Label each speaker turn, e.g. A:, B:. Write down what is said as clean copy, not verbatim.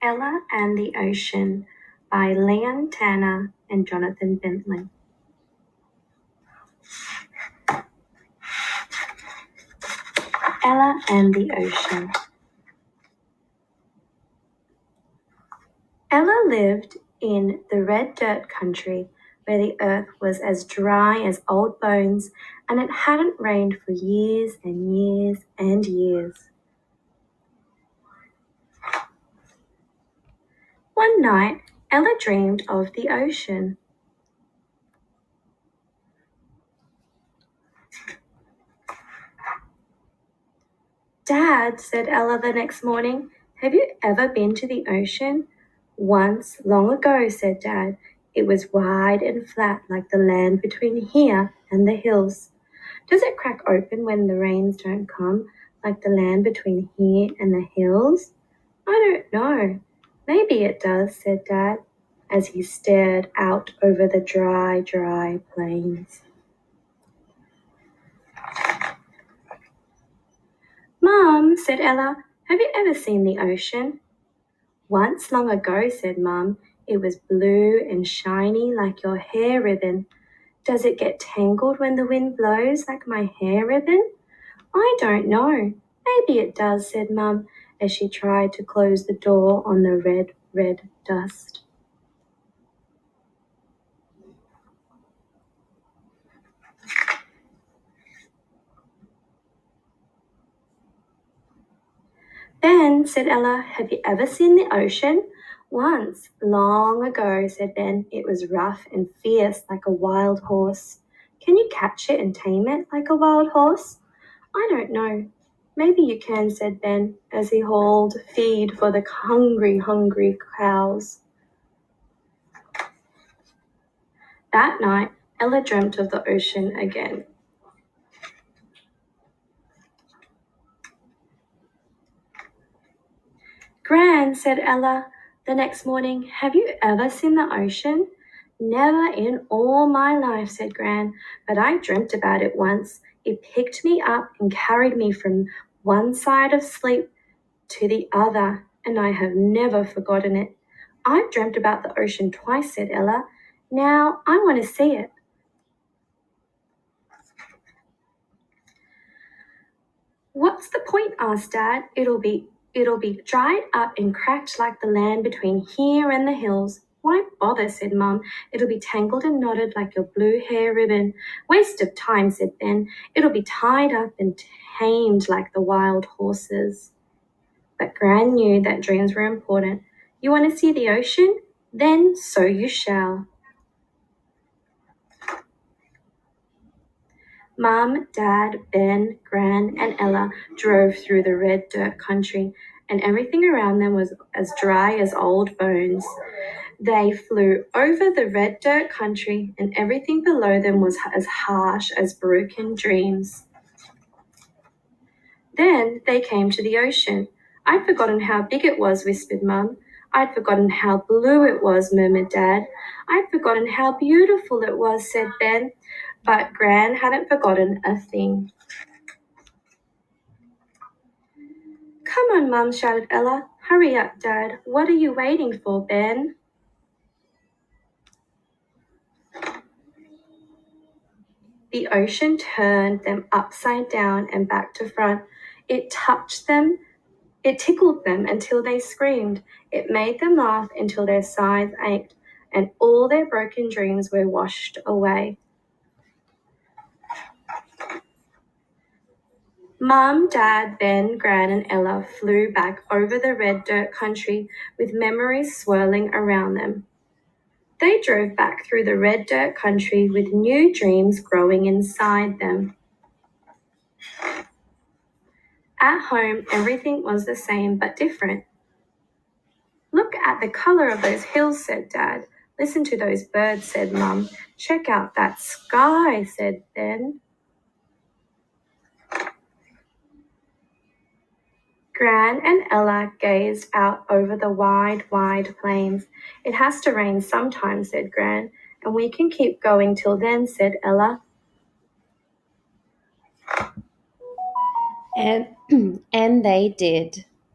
A: Ella and the Ocean by Lian Tanner and Jonathan Bentley. Ella and the Ocean. Ella lived in the red dirt country where the earth was as dry as old bones and it hadn't rained for years and years and years. One night, Ella dreamed of the ocean. "Dad," said Ella the next morning, "have you ever been to the ocean?" "Once, long ago," said Dad. "It was wide and flat like the land between here and the hills." "Does it crack open when the rains don't come, like the land between here and the hills?" "I don't know. Maybe it does," said Dad, as he stared out over the dry, dry plains. "Mom," said Ella, "have you ever seen the ocean?" "Once long ago," said Mum. "It was blue and shiny like your hair ribbon." "Does it get tangled when the wind blows like my hair ribbon?" "I don't know. Maybe it does," said Mum, as she tried to close the door on the red, red dust. "Ben," said Ella, "have you ever seen the ocean?" "Once, long ago," said Ben. "It was rough and fierce like a wild horse." "Can you catch it and tame it like a wild horse?" "I don't know. Maybe you can," said Ben, as he hauled feed for the hungry, hungry cows. That night, Ella dreamt of the ocean again. "Gran," said Ella the next morning, "have you ever seen the ocean?" "Never in all my life," said Gran, "but I dreamt about it once. It picked me up and carried me from one side of sleep to the other, and I have never forgotten it." "I've dreamt about the ocean twice," said Ella. "Now I want to see it." "What's the point?" asked Dad. It'll be dried up and cracked like the land between here and the hills." "Why bother?" said Mum. "It'll be tangled and knotted like your blue hair ribbon." "Waste of time," said Ben. "It'll be tied up and tamed like the wild horses." But Gran knew that dreams were important. "You want to see the ocean? Then so you shall." Mum, Dad, Ben, Gran, and Ella drove through the red dirt country, and everything around them was as dry as old bones. They flew over the red dirt country, and everything below them was as harsh as broken dreams. Then they came to the ocean. "I'd forgotten how big it was," whispered Mum. "I'd forgotten how blue it was," murmured Dad. "I'd forgotten how beautiful it was," said Ben. But Gran hadn't forgotten a thing. "Come on, Mum," shouted Ella. "Hurry up, Dad. What are you waiting for, Ben?" The ocean turned them upside down and back to front. It touched them. It tickled them until they screamed. It made them laugh until their sides ached, and all their broken dreams were washed away. Mum, Dad, Ben, Gran, and Ella flew back over the red dirt country with memories swirling around them. They drove back through the red dirt country with new dreams growing inside them. At home, everything was the same but different. "Look at the color of those hills," said Dad. "Listen to those birds," said Mum. "Check out that sky," said Ben. Gran and Ella gazed out over the wide, wide plains. "It has to rain sometime," said Gran. "And we can keep going till then," said Ella.
B: And and they did.